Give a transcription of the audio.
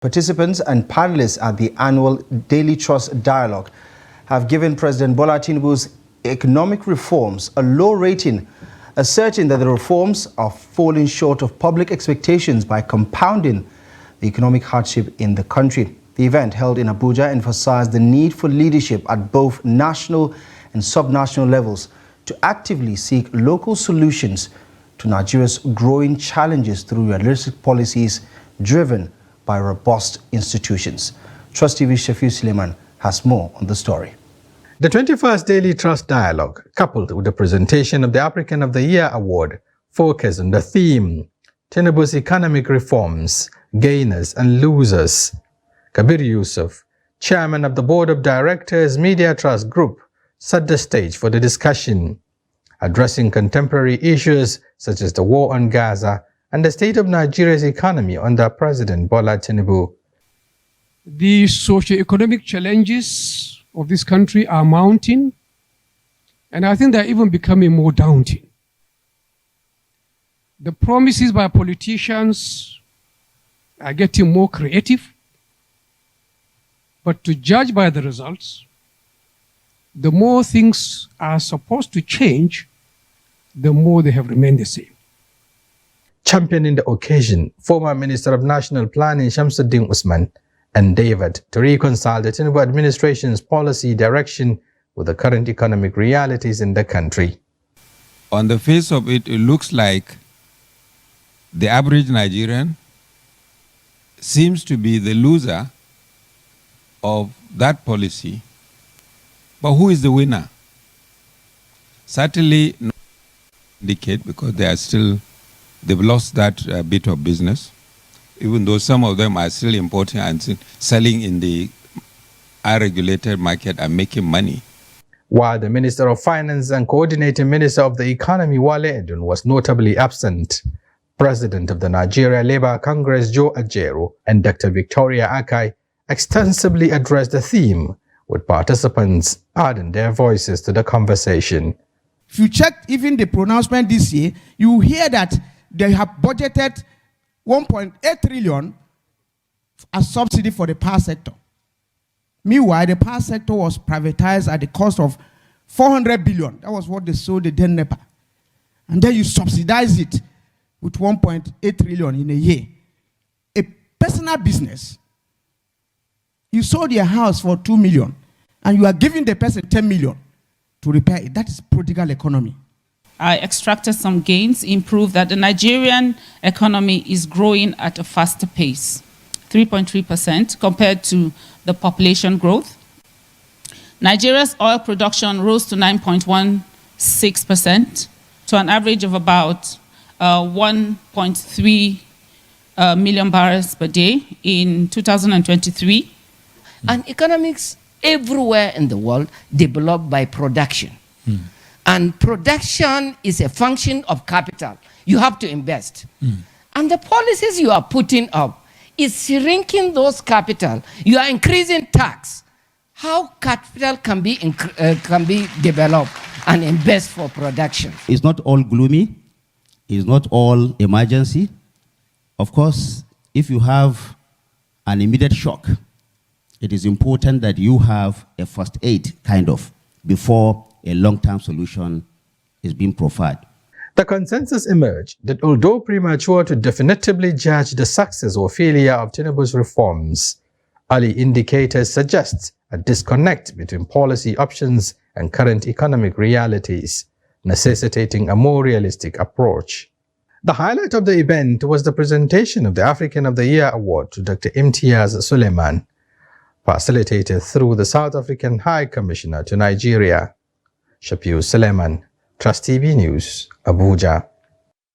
Participants and panelists at the annual Daily Trust Dialogue have given President Bola Tinubu's economic reforms a low rating, asserting that the reforms are falling short of public expectations by compounding the economic hardship in the country. The event held in Abuja emphasized the need for leadership at both national and subnational levels to actively seek local solutions to Nigeria's growing challenges through realistic policies driven by robust institutions. Trust TV's Shafiu Suleiman has more on the story. The 21st Daily Trust Dialogue, coupled with the presentation of the African of the Year Award, focused on the theme, Tinubu's Economic Reforms, Gainers and Losers. Kabir Yusuf, Chairman of the Board of Directors Media Trust Group, set the stage for the discussion, addressing contemporary issues such as the war on Gaza and the state of Nigeria's economy under President Bola Tinubu. The socio-economic challenges of this country are mounting, and I think they're even becoming more daunting. The promises by politicians are getting more creative, but to judge by the results, the more things are supposed to change, the more they have remained the same. Championing the occasion, former Minister of National Planning Shamsuddin Usman endeavored to reconcile the Tinubu administration's policy direction with the current economic realities in the country. On the face of it, it looks like the average Nigerian seems to be the loser of that policy. But who is the winner? Certainly not indicate, because they've lost that bit of business, even though some of them are still importing and selling in the unregulated market and making money. While the Minister of Finance and Coordinating Minister of the Economy, Wale Edun, was notably absent, President of the Nigeria Labour Congress, Joe Ajaero, and Dr. Victoria Akai extensively addressed the theme, with participants adding their voices to the conversation. If you check even the pronouncement this year, you hear that they have budgeted 1.8 trillion as subsidy for the power sector. Meanwhile, the power sector was privatized at the cost of 400 billion. That was what they sold the then NEPA. And then you subsidize it with 1.8 trillion in a year. A personal business, you sold your house for 2 million and you are giving the person 10 million to repair it. That is prodigal economy. I extracted some gains, improved that the Nigerian economy is growing at a faster pace, 3.3% compared to the population growth. Nigeria's oil production rose to 9.16% to an average of about 1.3 million barrels per day in 2023. And economics everywhere in the world developed by production. And production is a function of capital. You have to invest. And the policies you are putting up is shrinking those capital. You are increasing tax. How capital can be developed and invest for production? It's not all gloomy. It's not all emergency. Of course, if you have an immediate shock, it is important that you have a first aid, kind of, before a long-term solution is being provided. The consensus emerged that although premature to definitively judge the success or failure of Tinubu's reforms, early indicators suggest a disconnect between policy options and current economic realities, necessitating a more realistic approach. The highlight of the event was the presentation of the African of the Year Award to Dr. Imtiaz Suleiman, facilitated through the South African High Commissioner to Nigeria. Shafiu Suleiman, Trust TV News, Abuja.